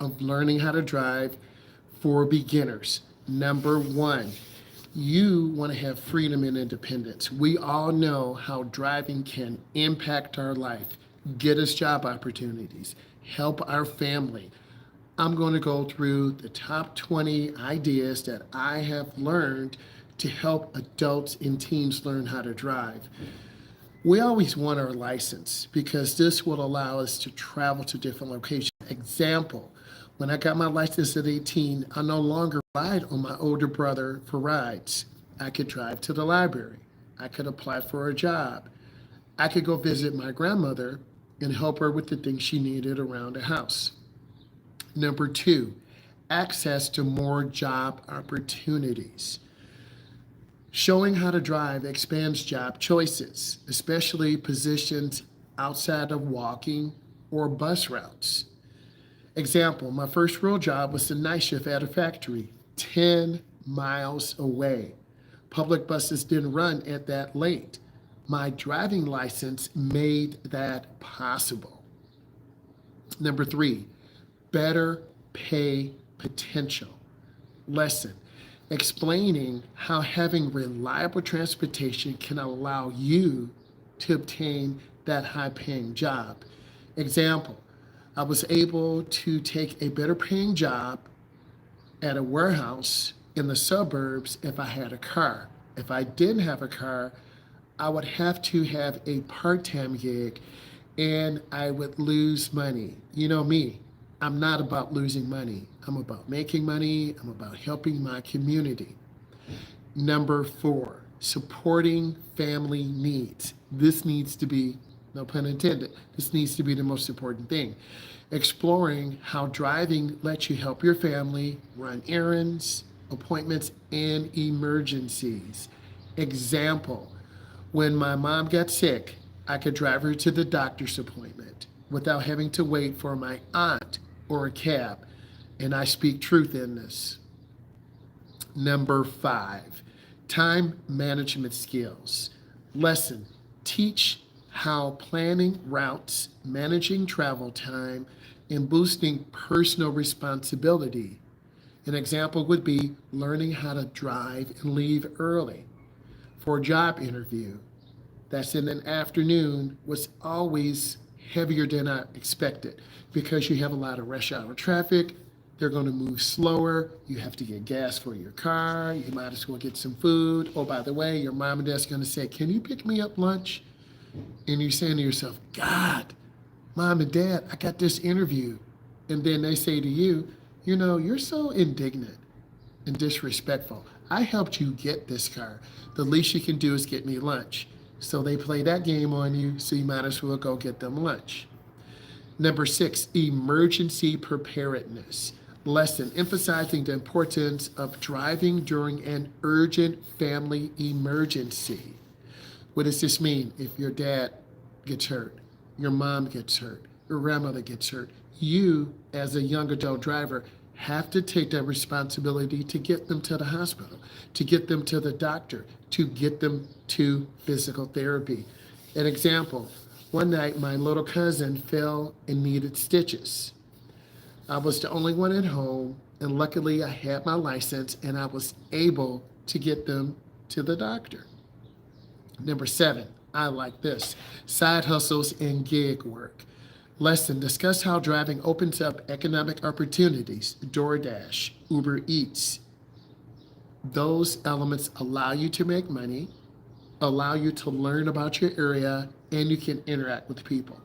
of learning how to drive for beginners. Number one, you want to have freedom and independence. We all know how driving can impact our life, get us job opportunities, help our family. I'm going to go through the top 20 ideas that I have learned to help adults and teens learn how to drive. We always want our license because this will allow us to travel to different locations. Example, when I got my license at 18, I no longer relied on my older brother for rides. I could drive to the library. I could apply for a job. I could go visit my grandmother and help her with the things she needed around the house. Number two, access to more job opportunities. Showing how to drive expands job choices, especially positions outside of walking or bus routes. Example, my first real job was the night shift at a factory, 10 miles away. Public buses didn't run at that late. My driving license made that possible. Number three, better pay potential. Lesson, explaining how having reliable transportation can allow you to obtain that high paying job. Example, I was able to take a better paying job at a warehouse in the suburbs if I had a car. If I didn't have a car, I would have to have a part-time gig and I would lose money. You know me, I'm not about losing money. I'm about making money. I'm about helping my community. Number four, supporting family needs. This needs to be, no pun intended, this needs to be the most important thing. Exploring how driving lets you help your family run errands, appointments, and emergencies. Example, when my mom got sick, I could drive her to the doctor's appointment without having to wait for my aunt or a cab. And I speak truth in this. Number five, time management skills. Lesson, teach how planning routes, managing travel time, and boosting personal responsibility. An example would be learning how to drive and leave early for a job interview. That's in an afternoon was always heavier than I expected because you have a lot of rush hour traffic. They're going to move slower. You have to get gas for your car. You might as well get some food. Oh, by the way, your mom and dad's going to say, can you pick me up lunch? And you're saying to yourself, God, mom and dad, I got this interview. And then they say to you, you know, you're so indignant and disrespectful. I helped you get this car. The least you can do is get me lunch. So they play that game on you, so you might as well go get them lunch. Number six, emergency preparedness. Lesson, emphasizing the importance of driving during an urgent family emergency. What does this mean? If your dad gets hurt, your mom gets hurt, your grandmother gets hurt, you, as a young adult driver, have to take that responsibility to get them to the hospital, to get them to the doctor, to get them to physical therapy. An example, one night my little cousin fell and needed stitches. I was the only one at home, and luckily I had my license and I was able to get them to the doctor. Number seven, I like this, side hustles and gig work. Lesson, discuss how driving opens up economic opportunities, DoorDash, Uber Eats. Those elements allow you to make money, allow you to learn about your area, and you can interact with people.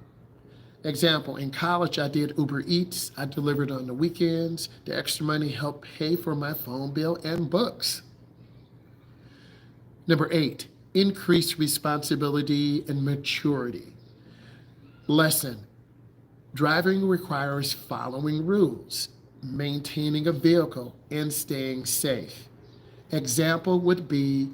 Example, in college, I did Uber Eats. I delivered on the weekends. The extra money helped pay for my phone bill and books. Number eight, increased responsibility and maturity. Lesson, driving requires following rules, maintaining a vehicle, and staying safe. Example would be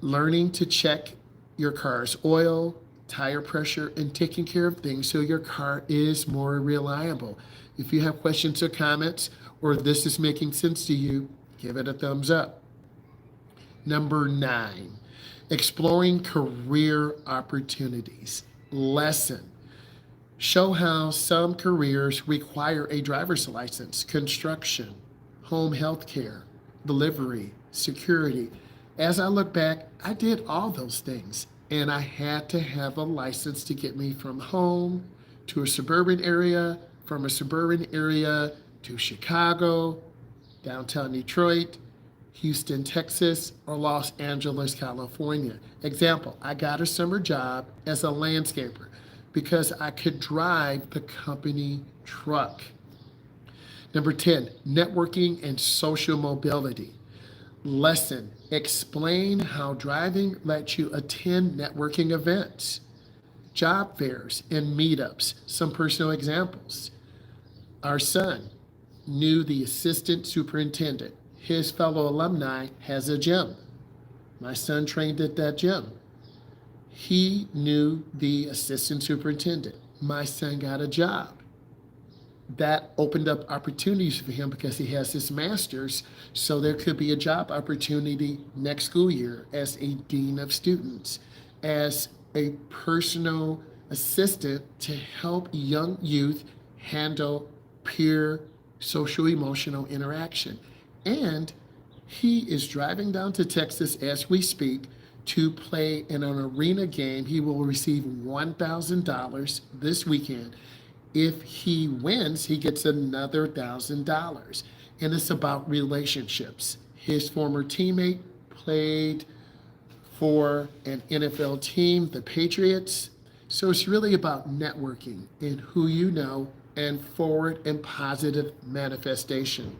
learning to check your car's oil, tire pressure, and taking care of things so your car is more reliable. If you have questions or comments, or this is making sense to you, give it a thumbs up. Number nine, exploring career opportunities. Lesson, Show how some careers require a driver's license: construction, home health care, delivery, security. As I look back, I did all those things, and I had to have a license to get me from home to a suburban area, from a suburban area to Chicago, downtown Detroit, Houston, Texas, or Los Angeles, California. Example, I got a summer job as a landscaper because I could drive the company truck. Number 10, networking and social mobility. Lesson, explain how driving lets you attend networking events, job fairs, and meetups. Some personal examples. Our son knew the assistant superintendent. His fellow alumni has a gym. My son trained at that gym. He knew the assistant superintendent. My son got a job. That opened up opportunities for him because he has his master's, so there could be a job opportunity next school year as a dean of students, as a personal assistant to help young youth handle peer social emotional interaction. And he is driving down to Texas as we speak to play in an arena game. He will receive $1,000 this weekend. If he wins, he gets another $1,000. And it's about relationships. His former teammate played for an NFL team, the Patriots. So it's really about networking and who you know and forward and positive manifestation.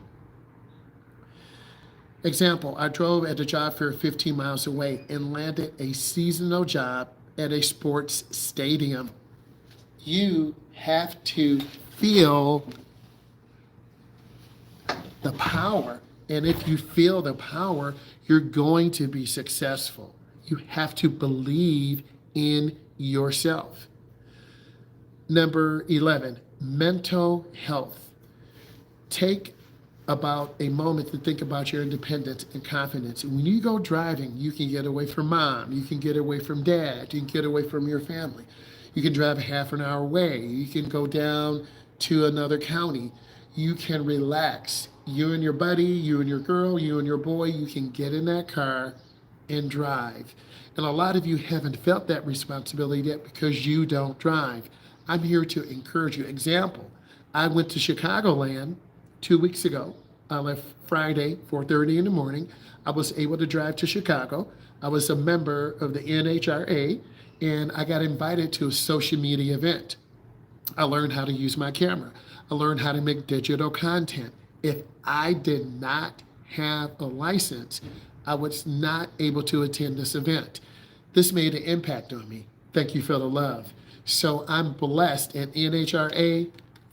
Example, I drove at a job fair 15 miles away and landed a seasonal job at a sports stadium. You have to feel the power. And if you feel the power, you're going to be successful. You have to believe in yourself. Number 11, mental health. Take about a moment to think about your independence and confidence. When you go driving, you can get away from mom, you can get away from dad, you can get away from your family. You can drive half an hour away. You can go down to another county. You can relax. You and your buddy, you and your girl, you and your boy, you can get in that car and drive. And a lot of you haven't felt that responsibility yet because you don't drive. I'm here to encourage you. Example, I went to Chicagoland 2 weeks ago. I left Friday, 4:30 in the morning. I was able to drive to Chicago. I was a member of the NHRA, and I got invited to a social media event. I learned how to use my camera. I learned how to make digital content. If I did not have a license, I was not able to attend this event. This made an impact on me. Thank you for the love. So I'm blessed at NHRA.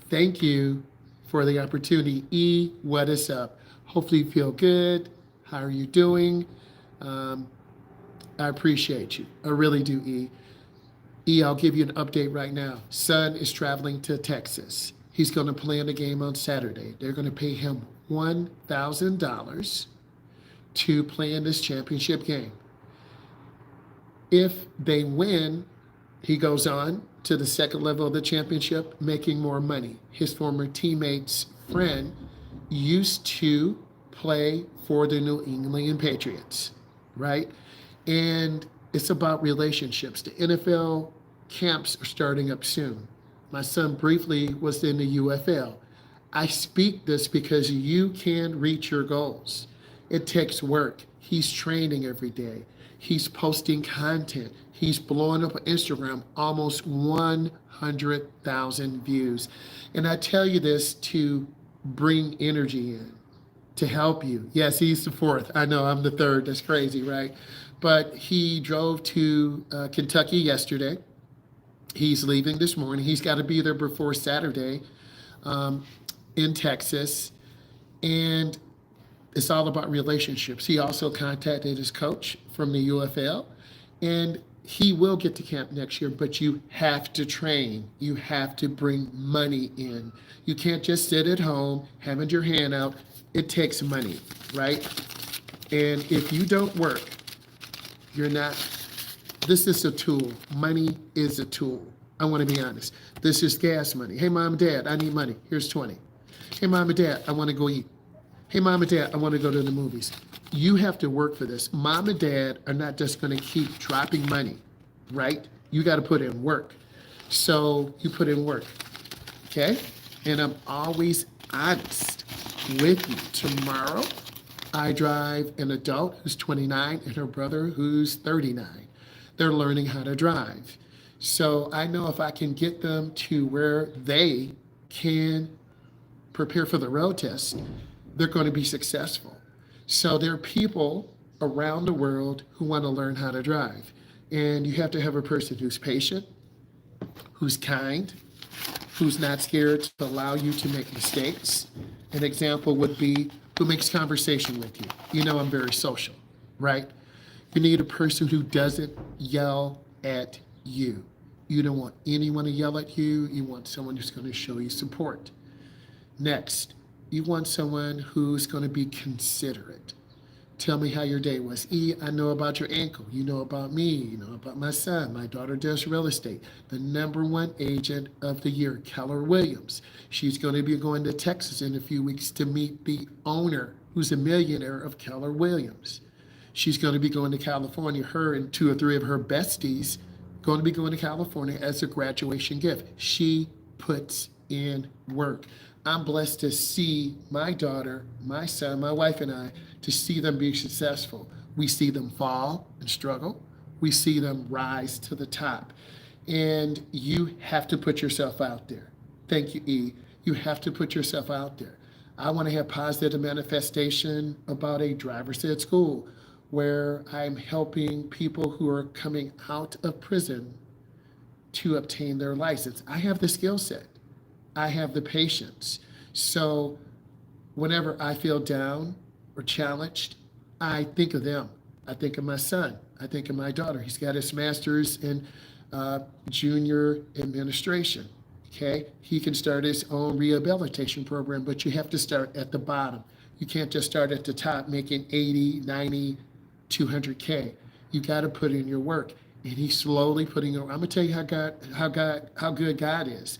Thank you for the opportunity. E, what is up? Hopefully you feel good. How are you doing? I appreciate you. I really do, E. E, I'll give you an update right now. Son is traveling to Texas. He's going to play in a game on Saturday. They're going to pay him $1,000 to play in this championship game. If they win, he goes on to the second level of the championship, making more money. His former teammate's friend used to play for the New England Patriots, right? And it's about relationships. The NFL camps are starting up soon. My son briefly was in the UFL. I speak this because you can reach your goals. It takes work. He's training every day. He's posting content. He's blowing up on Instagram, almost 100,000 views. And I tell you this to bring energy in, to help you. Yes, he's the fourth. I know I'm the third. That's crazy, right? But he drove to Kentucky yesterday. He's leaving this morning. He's got to be there before Saturday in Texas. And it's all about relationships. He also contacted his coach from the UFL, and he will get to camp next year, but you have to train. You have to bring money in. You can't just sit at home having your hand out. It takes money, right? And if you don't work, you're not. This is a tool. Money is a tool. I want to be honest. This is gas money. Hey, mom and dad, I need money. Here's 20. Hey, mom and dad, I want to go eat. Hey, mom and dad, I want to go to the movies. You have to work for this. Mom and dad are not just going to keep dropping money, right? You got to put in work. So you put in work, okay? And I'm always honest with you. Tomorrow, I drive an adult who's 29 and her brother who's 39. They're learning how to drive. So I know if I can get them to where they can prepare for the road test, they're going to be successful. So there are people around the world who want to learn how to drive. And you have to have a person who's patient, who's kind, who's not scared to allow you to make mistakes. An example would be who makes conversation with you. You know I'm very social, right? You need a person who doesn't yell at you. You don't want anyone to yell at you. You want someone who's going to show you support. Next, you want someone who's going to be considerate. Tell me how your day was. E, I know about your ankle. You know about me. You know about my son. My daughter does real estate. The #1 agent of the year, Keller Williams. She's going to be going to Texas in a few weeks to meet the owner, who's a millionaire, of Keller Williams. She's going to be going to California. Her and 2 or 3 of her besties going to be going to California as a graduation gift. She puts in work. I'm blessed to see my daughter, my son, my wife and I, to see them be successful. We see them fall and struggle. We see them rise to the top. And you have to put yourself out there. Thank you, E. You have to put yourself out there. I want to have positive manifestation about a driver's ed school where I'm helping people who are coming out of prison to obtain their license. I have the skill set. I have the patience. So whenever I feel down or challenged, I think of them. I think of my son. I think of my daughter. He's got his master's in junior administration. Okay, he can start his own rehabilitation program, but you have to start at the bottom. You can't just start at the top making 80, 90, 200K. You got to put in your work. And he's slowly putting in. I'm gonna tell you how good God is.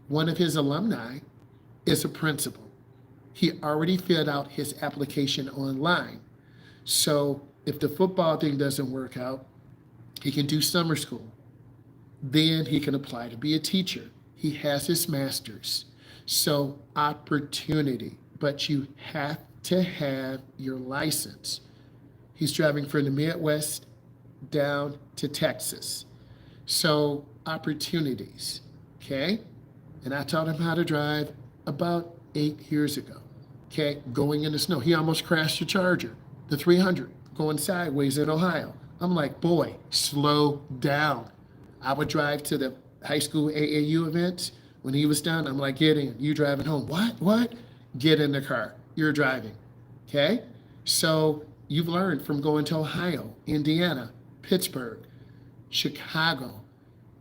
One of his alumni is a principal. He already filled out his application online. So if the football thing doesn't work out, he can do summer school. Then he can apply to be a teacher. He has his master's. So opportunity, but you have to have your license. He's driving from the Midwest down to Texas. So opportunities, okay? And I taught him how to drive about 8 years ago, okay? Going in the snow. He almost crashed the Charger, the 300, going sideways in Ohio. I'm like, boy, slow down. I would drive to the high school AAU events. When he was done, I'm like, get in. You driving home. What? Get in the car. You're driving, okay? So you've learned from going to Ohio, Indiana, Pittsburgh, Chicago.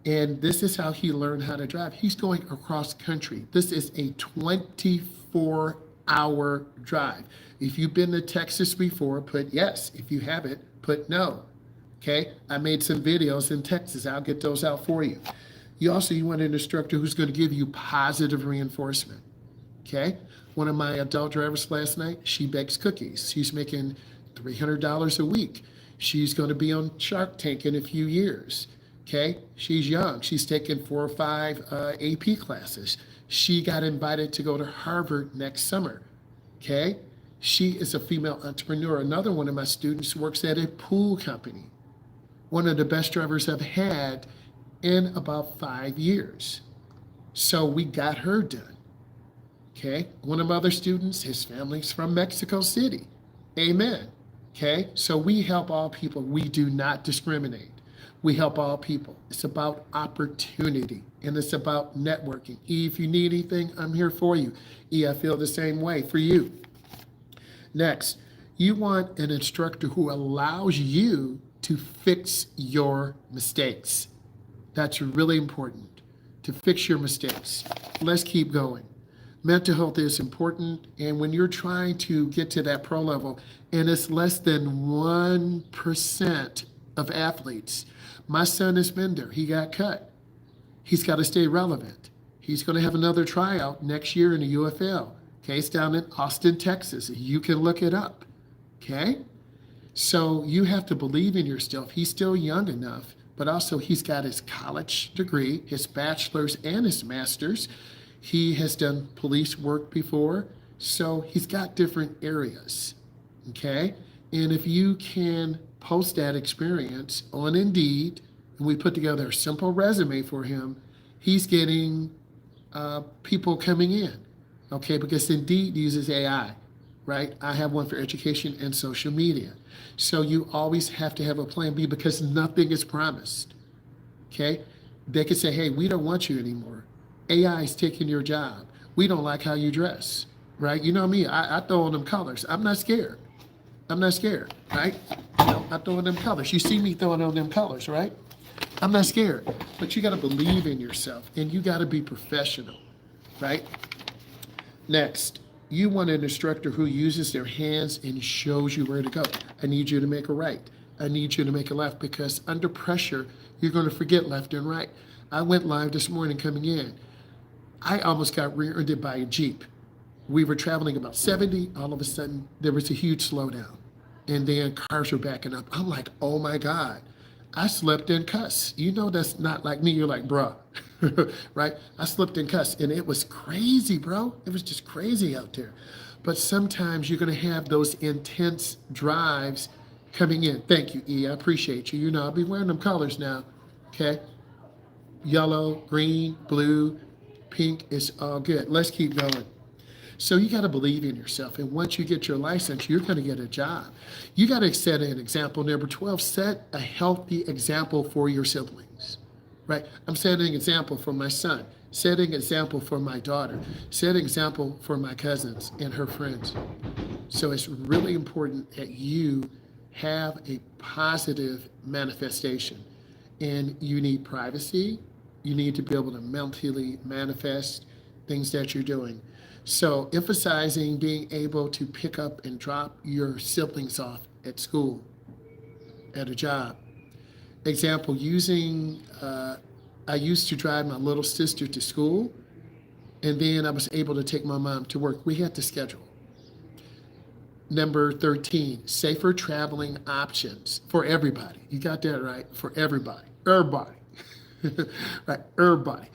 And this is how he learned how to drive. He's going across country. This is a 24-hour drive. If you've been to Texas before, put yes. If you haven't, put no. Okay? I made some videos in Texas. I'll get those out for you. You want an instructor who's going to give you positive reinforcement. Okay? One of my adult drivers last night, she bakes cookies. She's making $300 a week. She's going to be on Shark Tank in a few years. Okay, she's young. She's taken 4 or 5 AP classes. She got invited to go to Harvard next summer. Okay, she is a female entrepreneur. Another one of my students works at a pool company. One of the best drivers I've had in about 5 years. So we got her done. Okay, one of my other students, his family's from Mexico City. Amen. Okay, so we help all people. We do not discriminate. We help all people. It's about opportunity and it's about networking. E, if you need anything, I'm here for you. E, I feel the same way for you. Next, you want an instructor who allows you to fix your mistakes. That's really important, to fix your mistakes. Let's keep going. Mental health is important, and when you're trying to get to that pro level, and it's less than 1% of athletes. My son has been there. He got cut. He's got to stay relevant. He's going to have another tryout next year in the UFL. Okay, it's down in Austin, Texas. You can look it up. Okay? So you have to believe in yourself. He's still young enough, but also he's got his college degree, his bachelor's and his master's. He has done police work before, so he's got different areas. Okay? And if you can post that experience on Indeed, and we put together a simple resume for him, he's getting people coming in. Okay? Because Indeed uses AI, right? I have one for education and social media. So you always have to have a plan B because nothing is promised. Okay? They could say, hey, we don't want you anymore. AI is taking your job. We don't like how you dress, right? You know me, I throw on them colors. I'm not scared. I'm not scared, right? You know, I throw on them colors. You see me throwing on them colors, right? I'm not scared. But you got to believe in yourself and you got to be professional, right? Next, you want an instructor who uses their hands and shows you where to go. I need you to make a right. I need you to make a left because under pressure, you're going to forget left and right. I went live this morning coming in. I almost got rear-ended by a Jeep. We were traveling about 70. All of a sudden, there was a huge slowdown. And then cars were backing up. I'm like, oh my God. I slipped and cussed. You know that's not like me. You're like, bruh, right? I slipped and cussed. And it was crazy, bro. It was just crazy out there. But sometimes you're going to have those intense drives coming in. Thank you, E. I appreciate you. You know, I'll be wearing them colors now, okay? Yellow, green, blue, pink, it's all good. Let's keep going. So you got to believe in yourself. And once you get your license, you're going to get a job. You got to set an example. Number 12, set a healthy example for your siblings, right? I'm setting an example for my son, setting an example for my daughter, setting an example for my cousins and her friends. So it's really important that you have a positive manifestation. And you need privacy. You need to be able to mentally manifest things that you're doing. So emphasizing being able to pick up and drop your siblings off at school, at a job. Example, I used to drive my little sister to school, and then I was able to take my mom to work. We had to schedule. Number 13, safer traveling options for everybody. You got that right? For everybody. Everybody. Right, everybody.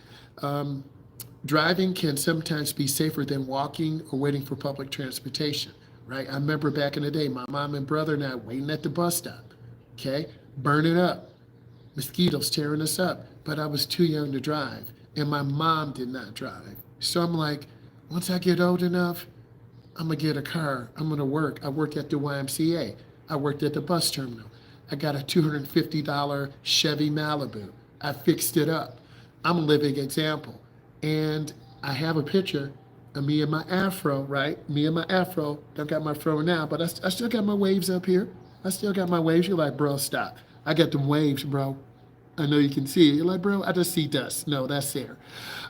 Driving can sometimes be safer than walking or waiting for public transportation, right? I remember back in the day, my mom and brother and I waiting at the bus stop, okay? Burning up, mosquitoes tearing us up, but I was too young to drive, and my mom did not drive. So I'm like, once I get old enough, I'm gonna get a car, I'm gonna work. I worked at the YMCA, I worked at the bus terminal. I got a $250 Chevy Malibu. I fixed it up. I'm a living example. And I have a picture of me and my afro, right? Me and my afro. Don't got my fro now, but I still got my waves up here. I still got my waves. You're like, bro, stop. I got them waves, bro. I know you can see it. You're like, bro, I just see dust. No, that's there.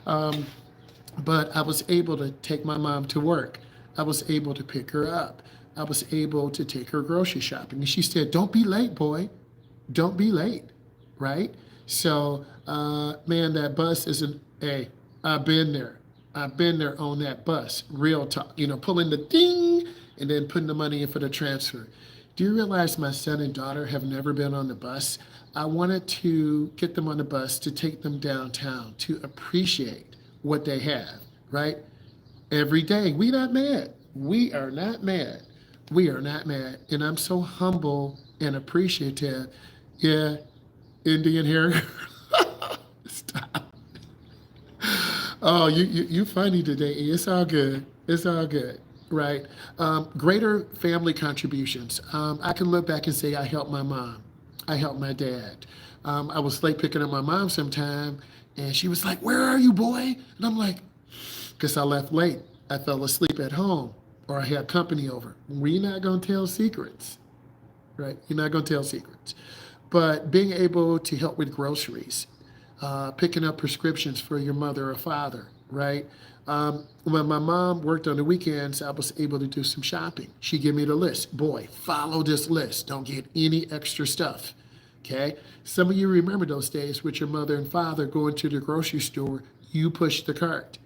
But I was able to take my mom to work. I was able to pick her up. I was able to take her grocery shopping. And she said, don't be late, boy. Don't be late, right? So, man, that bus isn't, hey, I've been there. I've been there on that bus, real talk, you know, pulling the ding and then putting the money in for the transfer. Do you realize my son and daughter have never been on the bus? I wanted to get them on the bus to take them downtown to appreciate what they have, right? Every day. We not mad. We are not mad. We are not mad. And I'm so humble and appreciative. Yeah, Indian hair. Stop. Oh, you funny today. It's all good. It's all good, right? Greater family contributions. I can look back and say I helped my mom. I helped my dad. I was late picking up my mom sometime, and she was like, "Where are you, boy?" And I'm like, "Because I left late. I fell asleep at home, or I had company over." We're not gonna tell secrets, right? You're not gonna tell secrets. But being able to help with groceries, picking up prescriptions for your mother or father, right? When my mom worked on the weekends, I was able to do some shopping. She gave me the list. Boy, follow this list. Don't get any extra stuff. Okay? Some of you remember those days with your mother and father going to the grocery store, you push the cart.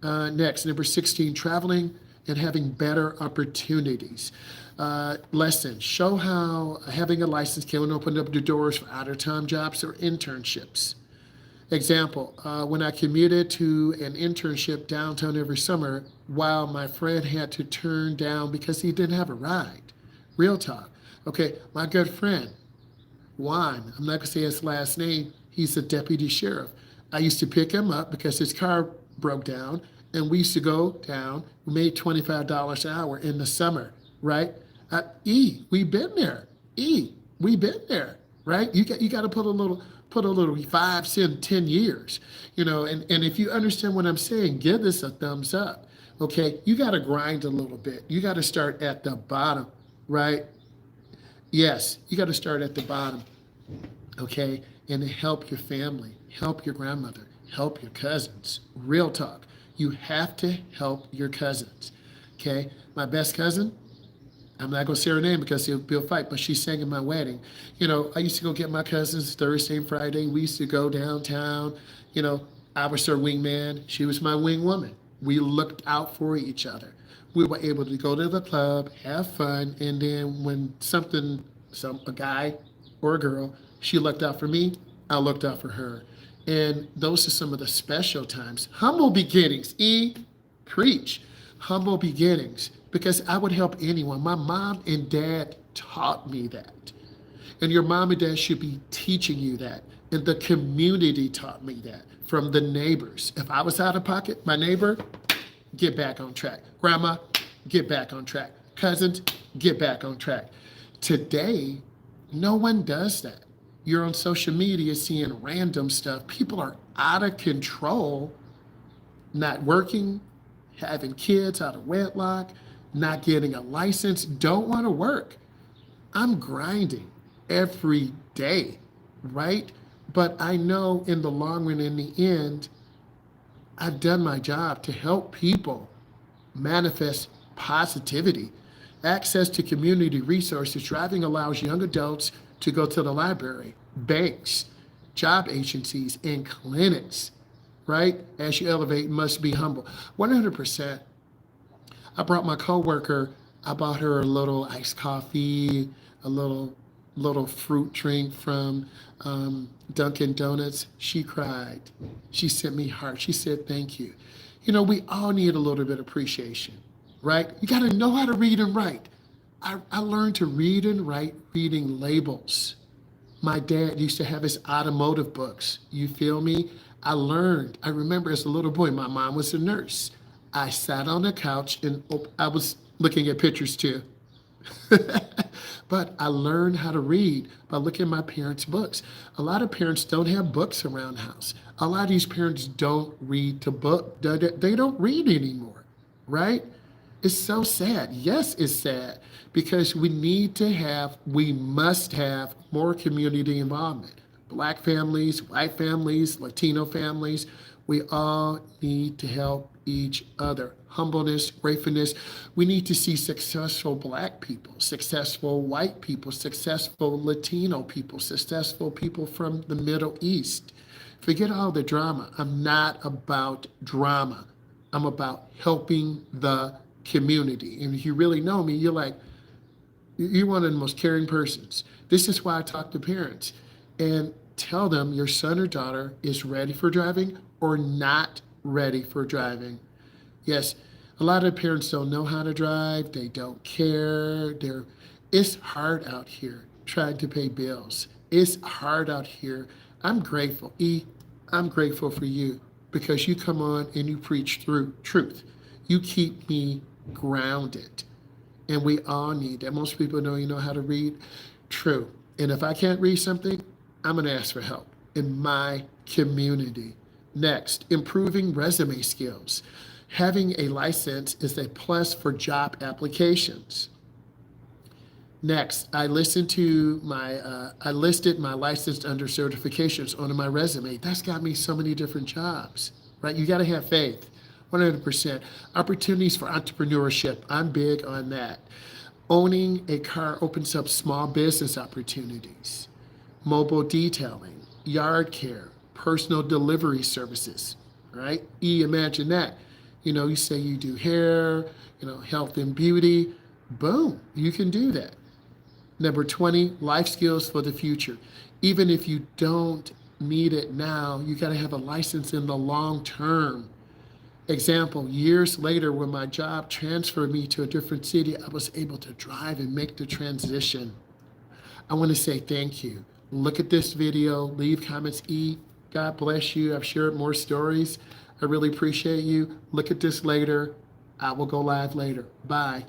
Next, number 16, traveling and having better opportunities. Lessons show how having a license can open up the doors for out-of-town jobs or internships. Example, when I commuted to an internship downtown every summer, while my friend had to turn down because he didn't have a ride. Real talk. Okay, my good friend, Juan, I'm not going to say his last name, he's a deputy sheriff. I used to pick him up because his car broke down, and we used to go down. We made $25 an hour in the summer, right? We've been there. We've been there, right? You got to put a little 5, 10 years, and if you understand what I'm saying, give this a thumbs up. Okay, you got to grind a little bit. You got to start at the bottom, right? Yes, you got to start at the bottom, okay? And help your family, help your grandmother, help your cousins. Real talk. You have to help your cousins, okay? My best cousin, I'm not going to say her name because it'll be a fight, but she sang in my wedding. I used to go get my cousins Thursday and Friday. We used to go downtown. I was her wingman. She was my wing woman. We looked out for each other. We were able to go to the club, have fun, and then when a guy or a girl, she looked out for me, I looked out for her. And those are some of the special times. Humble beginnings. Preach. Humble beginnings. Because I would help anyone. My mom and dad taught me that. And your mom and dad should be teaching you that. And the community taught me that from the neighbors. If I was out of pocket, my neighbor, get back on track. Grandma, get back on track. Cousins, get back on track. Today, no one does that. You're on social media seeing random stuff. People are out of control, not working, having kids out of wedlock, not getting a license, don't want to work. I'm grinding every day, right? But I know in the long run, in the end, I've done my job to help people manifest positivity. Access to community resources. Driving allows young adults to go to the library, banks, job agencies, and clinics, right? As you elevate, must be humble. 100%. I brought my coworker, I bought her a little iced coffee, a little fruit drink from Dunkin' Donuts. She cried. She sent me heart. She said, thank you. We all need a little bit of appreciation, right? You got to know how to read and write. I learned to read and write reading labels. My dad used to have his automotive books. You feel me? I remember as a little boy, my mom was a nurse. I sat on the couch and I was looking at pictures too. But I learned how to read by looking at my parents' books. A lot of parents don't have books around the house. A lot of these parents don't read the book. They don't read anymore, right? It's so sad. Yes, it's sad because we must have more community involvement. Black families, white families, Latino families, we all need to help each other. Humbleness, gratefulness. We need to see successful Black people, successful white people, successful Latino people, successful people from the Middle East. Forget all the drama. I'm not about drama. I'm about helping the community. And if you really know me, you're one of the most caring persons. This is why I talk to parents and tell them your son or daughter is ready for driving or not ready for driving. Yes, a lot of parents don't know how to drive. They don't care. It's hard out here trying to pay bills. It's hard out here. I'm grateful. I'm grateful for you because you come on and you preach through truth. You keep me grounded. And we all need that. Most people don't even know how to read. True. And if I can't read something, I'm going to ask for help in my community. Next, improving resume skills. Having a license is a plus for job applications. Next, I listed my licensed under certifications on my resume. That's got me so many different jobs, right? You got to have faith, 100%. Opportunities for entrepreneurship. I'm big on that. Owning a car opens up small business opportunities, mobile detailing, yard care, personal delivery services, right? Imagine that. You say you do hair, health and beauty. Boom, you can do that. Number 20, life skills for the future. Even if you don't need it now, you got to have a license in the long term. Example, years later, when my job transferred me to a different city, I was able to drive and make the transition. I want to say thank you. Look at this video, leave comments. God bless you. I've shared more stories. I really appreciate you. Look at this later. I will go live later. Bye.